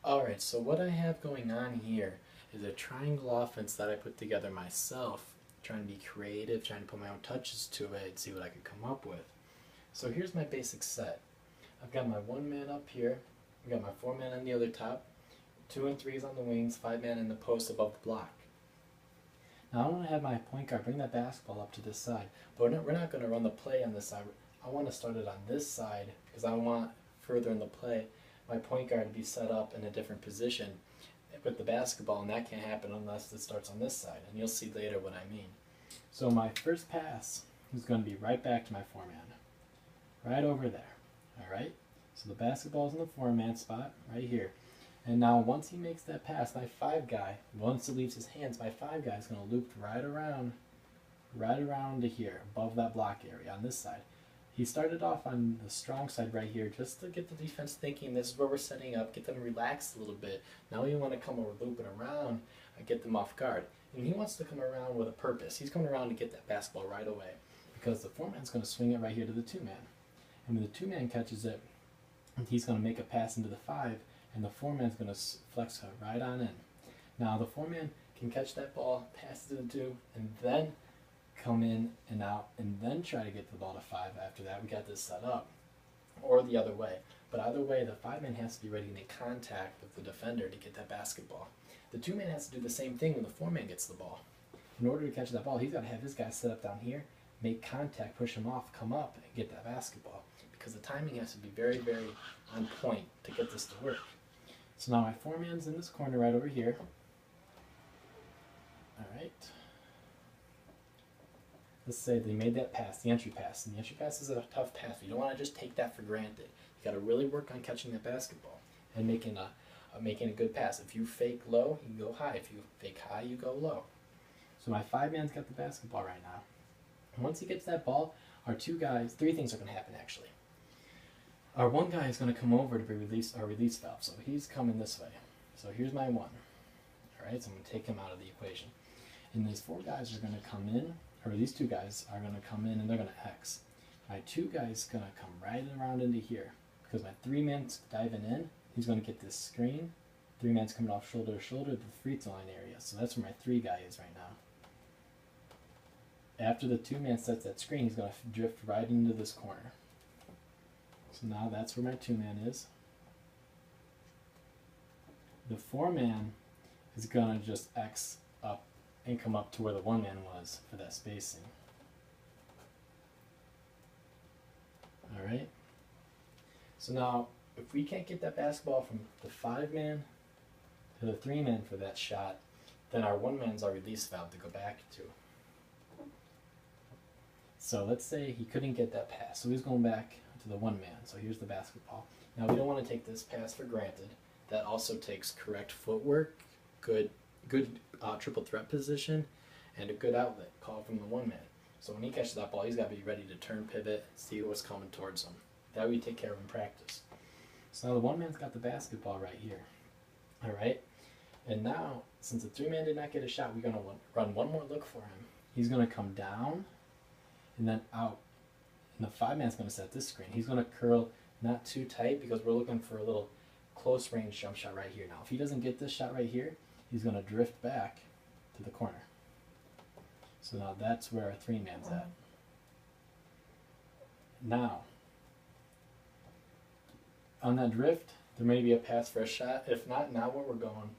Alright, so what I have going on here is a triangle offense that I put together myself, trying to be creative, trying to put my own touches to it, see what I could come up with. So here's my basic set. I've got my one man up here, I've got my four man on the other top, 2 and 3s on the wings, 5 man in the post above the block. Now I want to have my point guard bring that basketball up to this side, but we're not going to run the play on this side. I want to start it on this side because I want further in the play my point guard to be set up in a different position with the basketball, and that can't happen unless it starts on this side, and you'll see later what I mean. So my first pass is going to be right back to my four man, right over there. Alright, so the basketball's in the four man spot right here. And now once he makes that pass, my five guy, once it leaves his hands, my five guy is going to loop right around to here, above that block area on this side. He started off on the strong side right here just to get the defense thinking this is where we're setting up, get them relaxed a little bit. Now we want to come over looping around and get them off guard. And he wants to come around with a purpose. He's coming around to get that basketball right away because the four man's going to swing it right here to the two man. And when the two man catches it, he's going to make a pass into the five, and the four man's going to flex her right on in. Now the four man can catch that ball, pass it to the two, and then come in and out, and then try to get the ball to five after that. We got this set up. Or the other way. But either way, the five man has to be ready to make contact with the defender to get that basketball. The two man has to do the same thing when the four man gets the ball. In order to catch that ball, he's got to have his guy set up down here, make contact, push him off, come up, and get that basketball. Because the timing has to be very, very on point to get this to work. So now my four man's in this corner right over here. Alright. Let's say they made that pass, the entry pass. And the entry pass is a tough pass. You don't want to just take that for granted. You got to really work on catching that basketball and making a good pass. If you fake low, you go high. If you fake high, you go low. So my five man's got the basketball right now. And once he gets that ball, our two guys, three things are going to happen actually. Our one guy is going to come over to be our release valve. So he's coming this way. So here's my one. Alright, so I'm going to take him out of the equation. And these four guys are going to come in, or these two guys are going to come in and they're going to X. My two guys are going to come right around into here. Because my three man's diving in, he's going to get this screen. Three man's coming off shoulder to shoulder to the free throw line area. So that's where my three guy is right now. After the two man sets that screen, he's going to drift right into this corner. So now that's where my two man is. The four man is going to just X up and come up to where the one man was for that spacing. Alright. So now, if we can't get that basketball from the five man to the three man for that shot, then our one man's our release valve to go back to. So let's say he couldn't get that pass, so he's going back to the one man. So here's the basketball. Now we don't want to take this pass for granted. That also takes correct footwork, good triple threat position, and a good outlet call from the one man. So when he catches that ball, he's got to be ready to turn, pivot, see what's coming towards him. That we take care of in practice. So now the one man's got the basketball right here. Alright? And now, since the three man did not get a shot, we're going to run one more look for him. He's going to come down and then out. And the five man's going to set this screen. He's going to curl not too tight because we're looking for a little close range jump shot right here. Now, if he doesn't get this shot right here, he's going to drift back to the corner. So now that's where our three man's at. Now, on that drift, there may be a pass for a shot. If not, now what we're going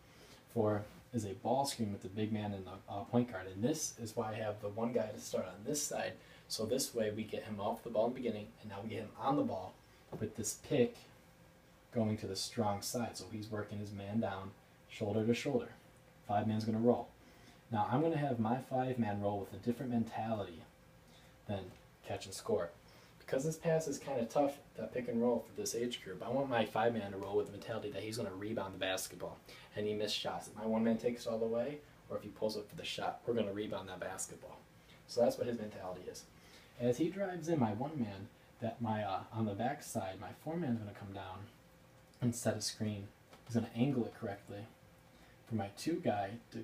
for is a ball screen with the big man and the point guard. And this is why I have the one guy to start on this side. So this way we get him off the ball in the beginning, and now we get him on the ball with this pick going to the strong side. So he's working his man down, shoulder to shoulder. Five man's going to roll. Now I'm going to have my five man roll with a different mentality than catch and score. Because this pass is kind of tough, that pick and roll for this age group, I want my five man to roll with the mentality that he's going to rebound the basketball. And he missed shots. If my one man takes it all the way, or if he pulls up for the shot, we're going to rebound that basketball. So that's what his mentality is. As he drives in my one man, that on the back side, my four man is going to come down and set a screen. He's going to angle it correctly. For my two guy to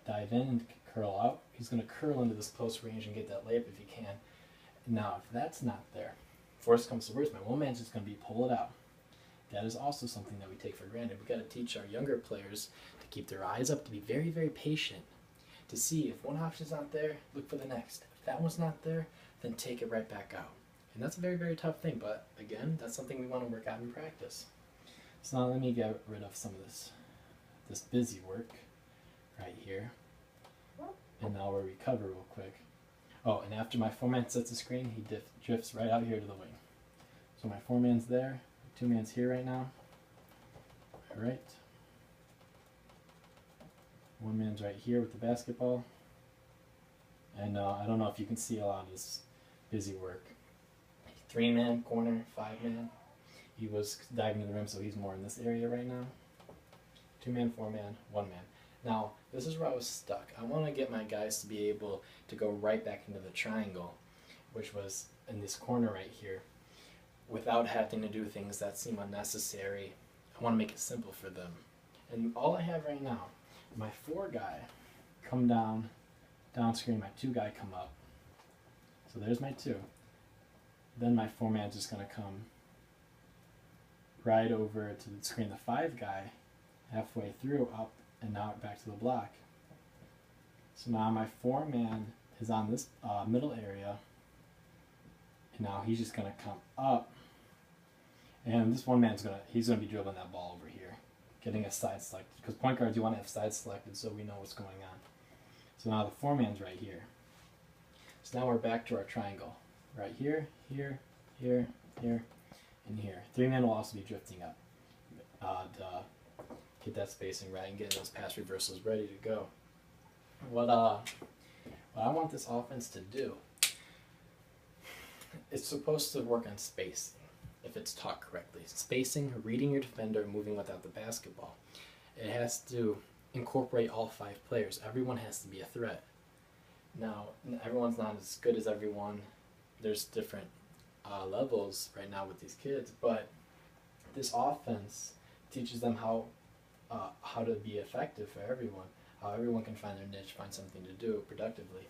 dive in and curl out, he's going to curl into this close range and get that layup if he can. Now, if that's not there, worst comes to worst, my one man's just going to be pull it out. that is also something that we take for granted. We got to teach our younger players to keep their eyes up, to be very, very patient, to see if one option's not there, look for the next. If that one's not there, then take it right back out. And that's a very, very tough thing, but again, that's something we want to work out in practice. So now let me get rid of some of this busy work right here. And now we'll recover real quick. Oh, and after my 4-man sets the screen, he drifts right out here to the wing. So my 4-man's there, 2-man's here right now. All right. 1-man's right here with the basketball. And I don't know if you can see a lot of this busy work. 3-man, corner, 5-man. He was diving to the rim, so he's more in this area right now. 2-man, 4-man, 1-man. Now, this is where I was stuck. I want to get my guys to be able to go right back into the triangle, which was in this corner right here, without having to do things that seem unnecessary. I want to make it simple for them. And all I have right now, my 4 guy come down screen, my 2 guy come up. So there's my 2. Then my 4-man's just going to come right over to the screen. The 5 guy halfway through up and now back to the block. So now my 4-man is on this middle area, and now he's just going to come up, and this 1-man's he's going to be dribbling that ball over here, getting a side select, because point guards you want to have side selected so we know what's going on. So now the 4-man's right here. So now we're back to our triangle. Right here, here, here, here, and here. 3-man will also be drifting up to get that spacing right and get those pass reversals ready to go. What I want this offense to do, it's supposed to work on spacing, if it's taught correctly. Spacing, reading your defender, moving without the basketball. It has to incorporate all 5 players. Everyone has to be a threat. Now, everyone's not as good as everyone. There's different levels right now with these kids, but this offense teaches them how to be effective for everyone, how everyone can find their niche, find something to do productively.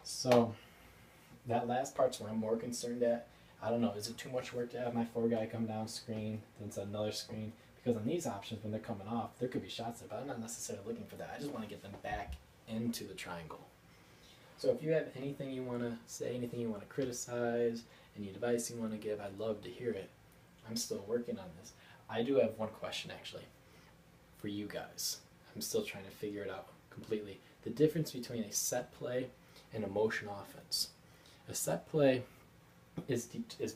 So that last part's where I'm more concerned at. I don't know, is it too much work to have my 4 guy come down screen, then set another screen? Because on these options, when they're coming off, there could be shots there, but I'm not necessarily looking for that. I just want to get them back into the triangle. So if you have anything you want to say, anything you want to criticize, any advice you want to give, I'd love to hear it. I'm still working on this. I do have one question actually for you guys. I'm still trying to figure it out completely. The difference between a set play and a motion offense. A set play is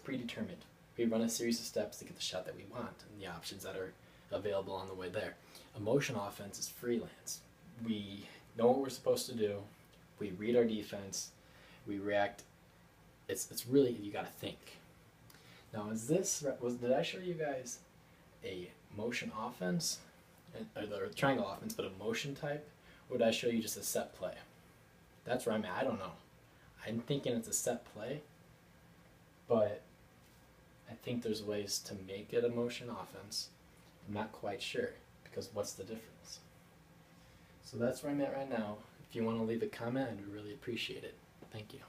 predetermined. We run a series of steps to get the shot that we want and the options that are available on the way there. A motion offense is freelance. We know what we're supposed to do. We read our defense. We react. It's really, you got to think. Now, did I show you guys a motion offense, or the triangle offense, but a motion type? Or did I show you just a set play? That's where I'm at. I don't know. I'm thinking it's a set play, but I think there's ways to make it a motion offense. I'm not quite sure, because what's the difference? So that's where I'm at right now. If you want to leave a comment, I'd really appreciate it. Thank you.